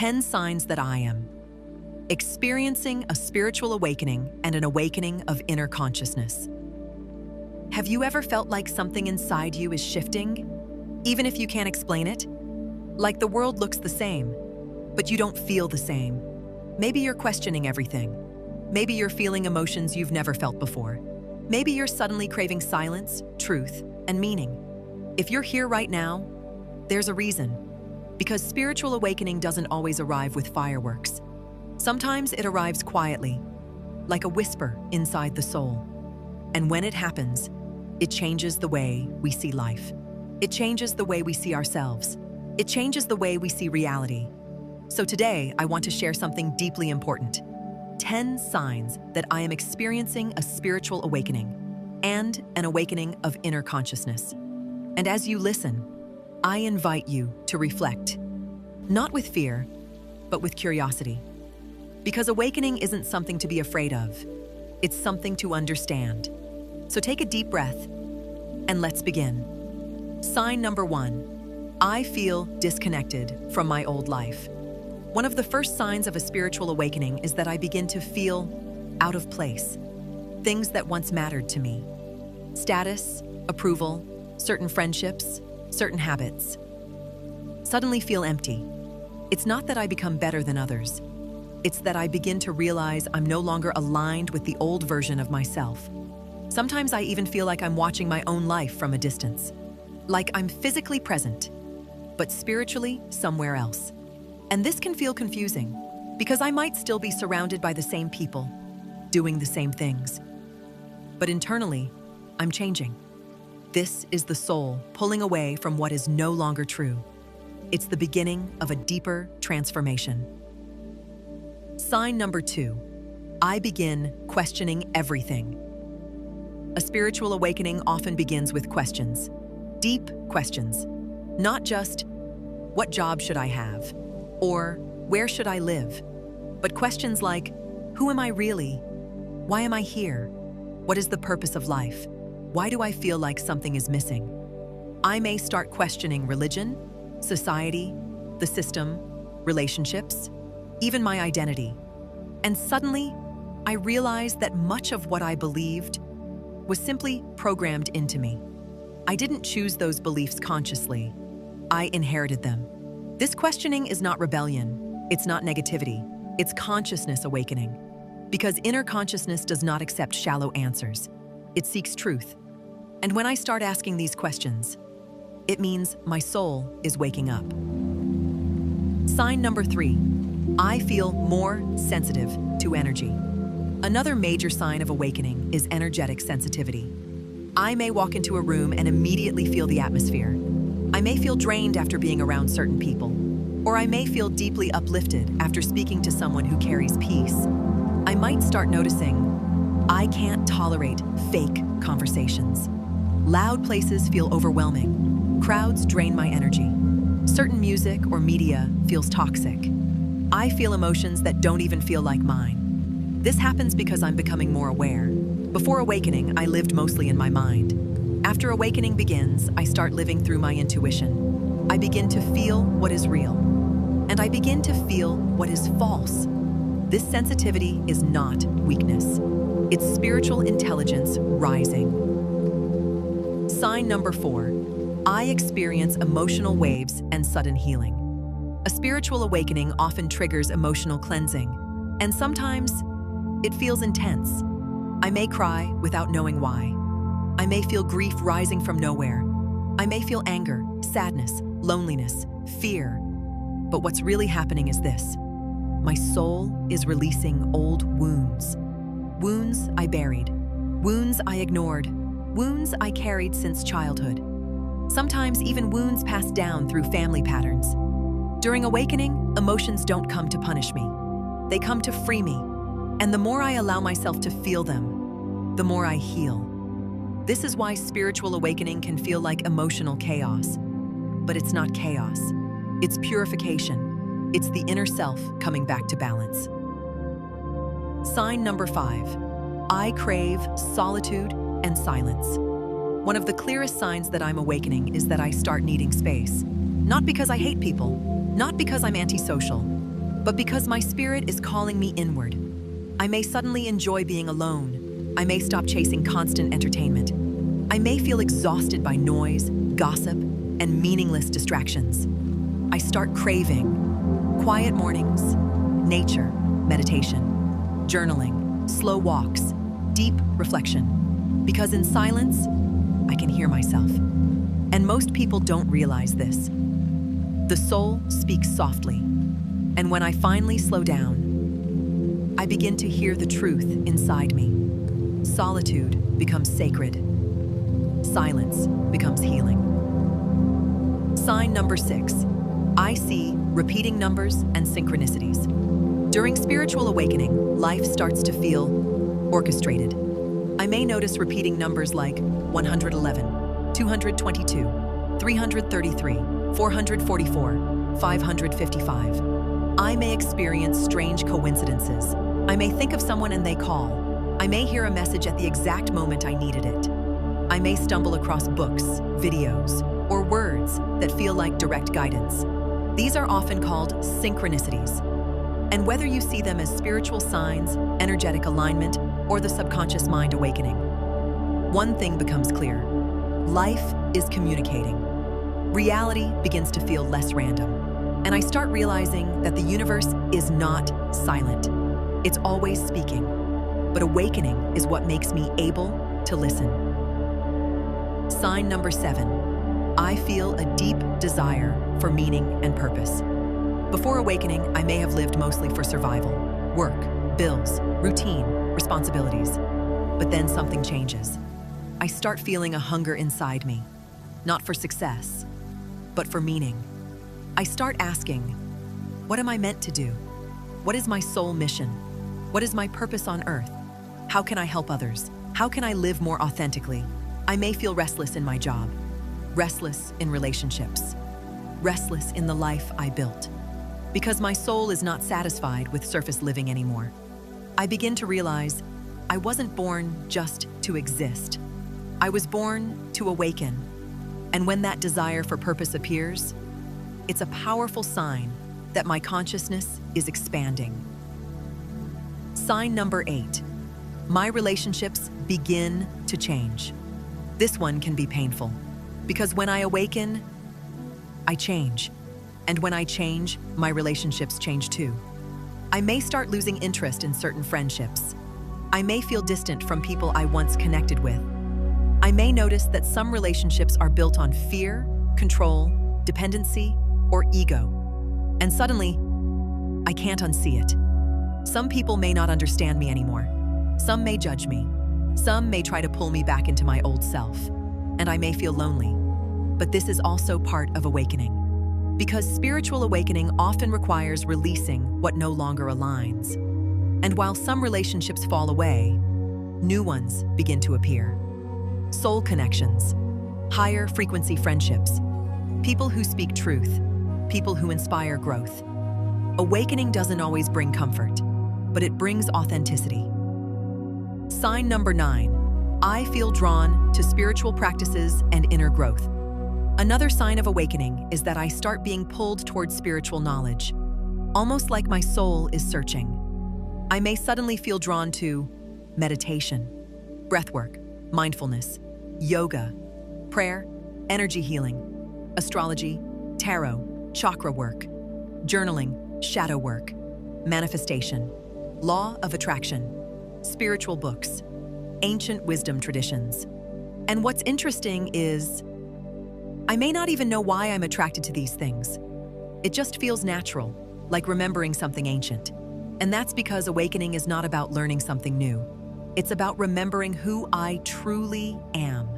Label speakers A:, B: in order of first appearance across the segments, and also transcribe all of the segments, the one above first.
A: 10 signs that I am experiencing a spiritual awakening and an awakening of inner consciousness. Have you ever felt like something inside you is shifting, even if you can't explain it? Like the world looks the same, but you don't feel the same. Maybe you're questioning everything. Maybe you're feeling emotions you've never felt before. Maybe you're suddenly craving silence, truth, and meaning. If you're here right now, there's a reason. Because spiritual awakening doesn't always arrive with fireworks. Sometimes it arrives quietly, like a whisper inside the soul. And when it happens, it changes the way we see life. It changes the way we see ourselves. It changes the way we see reality. So today, I want to share something deeply important. 10 signs that I am experiencing a spiritual awakening and an awakening of inner consciousness. And as you listen, I invite you to reflect, not with fear, but with curiosity. Because awakening isn't something to be afraid of. It's something to understand. So take a deep breath and let's begin. Sign number 1, I feel disconnected from my old life. One of the first signs of a spiritual awakening is that I begin to feel out of place. Things that once mattered to me. Status, approval, certain friendships, certain habits. Suddenly feel empty. It's not that I become better than others. It's that I begin to realize I'm no longer aligned with the old version of myself. Sometimes I even feel like I'm watching my own life from a distance. Like I'm physically present, but spiritually somewhere else. And this can feel confusing, because I might still be surrounded by the same people, doing the same things. But internally, I'm changing. This is the soul pulling away from what is no longer true. It's the beginning of a deeper transformation. Sign number 2, I begin questioning everything. A spiritual awakening often begins with questions. Deep questions. Not just, what job should I have? Or, where should I live? But questions like, who am I really? Why am I here? What is the purpose of life? Why do I feel like something is missing? I may start questioning religion, society, the system, relationships, even my identity. And suddenly, I realize that much of what I believed was simply programmed into me. I didn't choose those beliefs consciously. I inherited them. This questioning is not rebellion. It's not negativity. It's consciousness awakening. Because inner consciousness does not accept shallow answers. It seeks truth. And when I start asking these questions, it means my soul is waking up. Sign number 3, I feel more sensitive to energy. Another major sign of awakening is energetic sensitivity. I may walk into a room and immediately feel the atmosphere. I may feel drained after being around certain people, or I may feel deeply uplifted after speaking to someone who carries peace. I might start noticing I can't tolerate fake conversations. Loud places feel overwhelming. Crowds drain my energy. Certain music or media feels toxic. I feel emotions that don't even feel like mine. This happens because I'm becoming more aware. Before awakening, I lived mostly in my mind. After awakening begins, I start living through my intuition. I begin to feel what is real, and I begin to feel what is false. This sensitivity is not weakness. It's spiritual intelligence rising. Sign number 4, I experience emotional waves and sudden healing. A spiritual awakening often triggers emotional cleansing, and sometimes it feels intense. I may cry without knowing why. I may feel grief rising from nowhere. I may feel anger, sadness, loneliness, fear. But what's really happening is this. My soul is releasing old wounds. Wounds I buried. Wounds I ignored. Wounds I carried since childhood. Sometimes even wounds passed down through family patterns. During awakening, emotions don't come to punish me. They come to free me. And the more I allow myself to feel them, the more I heal. This is why spiritual awakening can feel like emotional chaos. But it's not chaos. It's purification. It's the inner self coming back to balance. Sign number 5. I crave solitude and silence. One of the clearest signs that I'm awakening is that I start needing space. Not because I hate people, not because I'm antisocial, but because my spirit is calling me inward. I may suddenly enjoy being alone. I may stop chasing constant entertainment. I may feel exhausted by noise, gossip, and meaningless distractions. I start craving quiet mornings, nature, meditation, journaling, slow walks, deep reflection. Because in silence, I can hear myself. And most people don't realize this. The soul speaks softly, and when I finally slow down, I begin to hear the truth inside me. Solitude becomes sacred. Silence becomes healing. Sign number 6. I see repeating numbers and synchronicities. During spiritual awakening, life starts to feel orchestrated. I may notice repeating numbers like 111, 222, 333, 444, 555. I may experience strange coincidences. I may think of someone and they call. I may hear a message at the exact moment I needed it. I may stumble across books, videos, or words that feel like direct guidance. These are often called synchronicities. And whether you see them as spiritual signs, energetic alignment, or the subconscious mind awakening, one thing becomes clear. Life is communicating. Reality begins to feel less random. And I start realizing that the universe is not silent. It's always speaking. But awakening is what makes me able to listen. Sign number 7. I feel a deep desire for meaning and purpose. Before awakening, I may have lived mostly for survival, work, bills, routine, responsibilities. But then something changes. I start feeling a hunger inside me, not for success, but for meaning. I start asking, what am I meant to do? What is my soul mission? What is my purpose on earth? How can I help others? How can I live more authentically? I may feel restless in my job, restless in relationships, restless in the life I built. Because my soul is not satisfied with surface living anymore. I begin to realize I wasn't born just to exist. I was born to awaken. And when that desire for purpose appears, it's a powerful sign that my consciousness is expanding. Sign number 8. My relationships begin to change. This one can be painful, because when I awaken, I change. And when I change, my relationships change too. I may start losing interest in certain friendships. I may feel distant from people I once connected with. I may notice that some relationships are built on fear, control, dependency, or ego. And suddenly, I can't unsee it. Some people may not understand me anymore. Some may judge me. Some may try to pull me back into my old self. And I may feel lonely. But this is also part of awakening. Because spiritual awakening often requires releasing what no longer aligns. And while some relationships fall away, new ones begin to appear. Soul connections, higher frequency friendships, people who speak truth, people who inspire growth. Awakening doesn't always bring comfort, but it brings authenticity. Sign number 9. I feel drawn to spiritual practices and inner growth. Another sign of awakening is that I start being pulled towards spiritual knowledge, almost like my soul is searching. I may suddenly feel drawn to meditation, breathwork, mindfulness, yoga, prayer, energy healing, astrology, tarot, chakra work, journaling, shadow work, manifestation, law of attraction, spiritual books, ancient wisdom traditions. And what's interesting is, I may not even know why I'm attracted to these things. It just feels natural, like remembering something ancient. And that's because awakening is not about learning something new. It's about remembering who I truly am.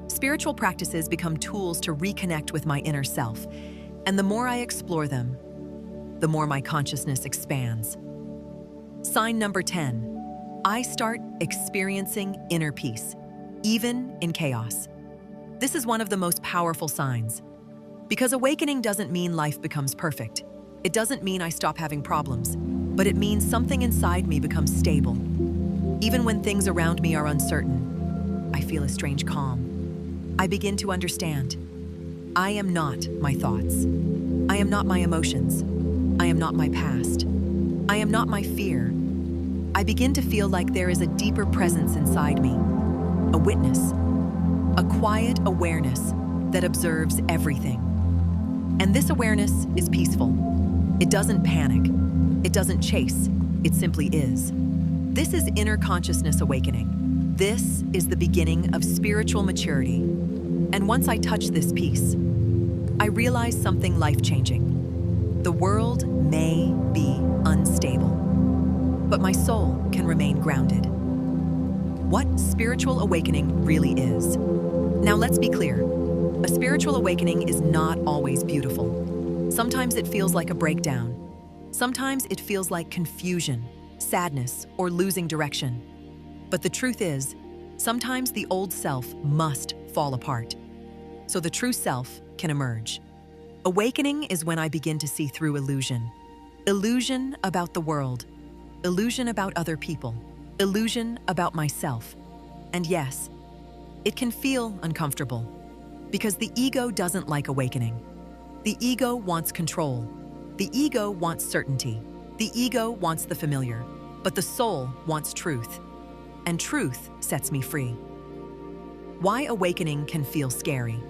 A: Spiritual practices become tools to reconnect with my inner self. And the more I explore them, the more my consciousness expands. Sign number 10. I start experiencing inner peace, even in chaos. This is one of the most powerful signs. Because awakening doesn't mean life becomes perfect. It doesn't mean I stop having problems, but it means something inside me becomes stable. Even when things around me are uncertain, I feel a strange calm. I begin to understand. I am not my thoughts. I am not my emotions. I am not my past. I am not my fear. I begin to feel like there is a deeper presence inside me, a witness, a quiet awareness that observes everything. And this awareness is peaceful. It doesn't panic. It doesn't chase. It simply is. This is inner consciousness awakening. This is the beginning of spiritual maturity. And once I touch this peace, I realize something life-changing. The world may be unstable, but my soul can remain grounded. What spiritual awakening really is. Now let's be clear. A spiritual awakening is not always beautiful. Sometimes it feels like a breakdown. Sometimes it feels like confusion, sadness, or losing direction. But the truth is, sometimes the old self must fall apart, so the true self can emerge. Awakening is when I begin to see through illusion. Illusion about the world, illusion about other people, illusion about myself. And yes, it can feel uncomfortable, because the ego doesn't like awakening. The ego wants control. The ego wants certainty. The ego wants the familiar. But the soul wants truth. And truth sets me free. Why awakening can feel scary.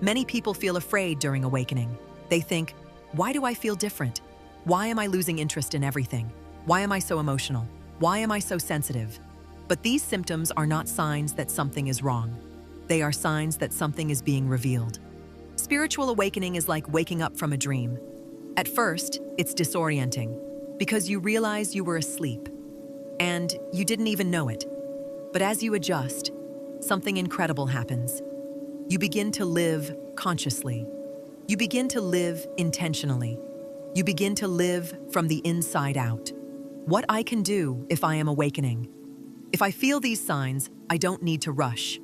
A: Many people feel afraid during awakening. They think, why do I feel different? Why am I losing interest in everything? Why am I so emotional? Why am I so sensitive? But these symptoms are not signs that something is wrong. They are signs that something is being revealed. Spiritual awakening is like waking up from a dream. At first, it's disorienting because you realize you were asleep and you didn't even know it. But as you adjust, something incredible happens. You begin to live consciously. You begin to live intentionally. You begin to live from the inside out. What I can do if I am awakening. If I feel these signs, I don't need to rush.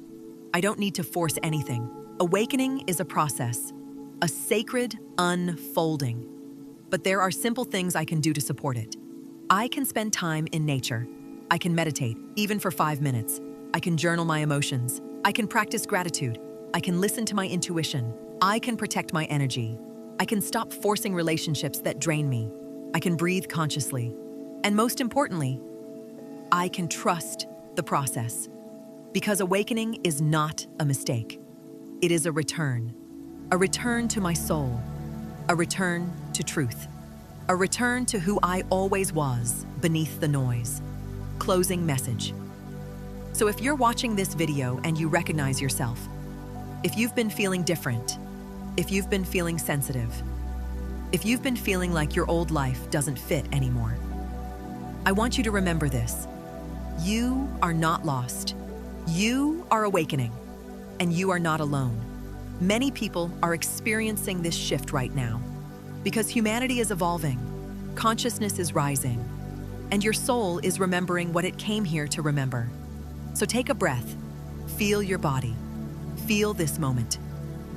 A: I don't need to force anything. Awakening is a process, a sacred unfolding. But there are simple things I can do to support it. I can spend time in nature. I can meditate, even for 5 minutes. I can journal my emotions. I can practice gratitude. I can listen to my intuition. I can protect my energy. I can stop forcing relationships that drain me. I can breathe consciously. And most importantly, I can trust the process. Because awakening is not a mistake. It is a return to my soul, a return to truth, a return to who I always was beneath the noise. Closing message. So if you're watching this video and you recognize yourself, if you've been feeling different, if you've been feeling sensitive, if you've been feeling like your old life doesn't fit anymore, I want you to remember this. You are not lost. You are awakening, and you are not alone. Many people are experiencing this shift right now because humanity is evolving, consciousness is rising, and your soul is remembering what it came here to remember. So take a breath, feel your body, feel this moment,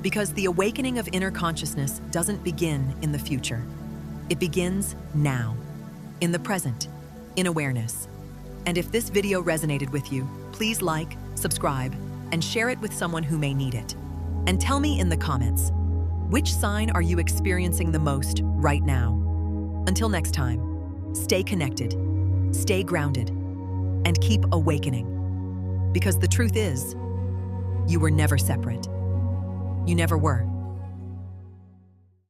A: because the awakening of inner consciousness doesn't begin in the future. It begins now, in the present, in awareness. And if this video resonated with you, please like, subscribe, and share it with someone who may need it. And tell me in the comments, which sign are you experiencing the most right now? Until next time, stay connected, stay grounded, and keep awakening. Because the truth is, you were never separate. You never were.